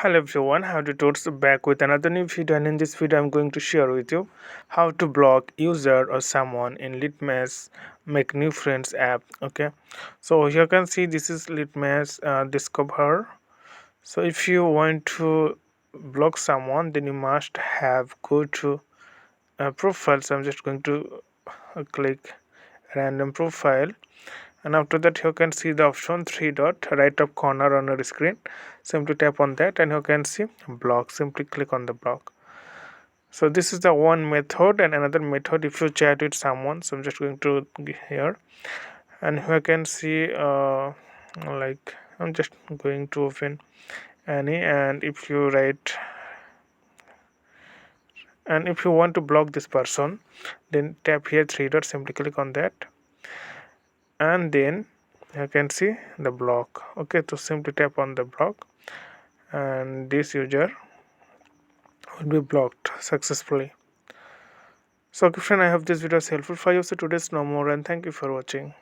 Hello everyone, how to towards back with another new video, and in this video I'm going to share with you how to block user or someone in Litmatch make new friends app. Okay, so here you can see this is Litmatch discover. So if you want to block someone, then you must have go to profile. So I'm just going to click random profile, and after that you can see the option three dot right top corner on your screen. Simply tap on that and you can see block. Simply click on the block. So this is the one method, and another method if you chat with someone. So I'm just going to here, and here you can see like I'm just going to open any, and if you write, and if you want to block this person, then tap here three dots, simply click on that, and then you can see the block. Okay, so simply tap on the block and this user will be blocked successfully. So friend, I hope this video is helpful for you. So today's no more, and thank you for watching.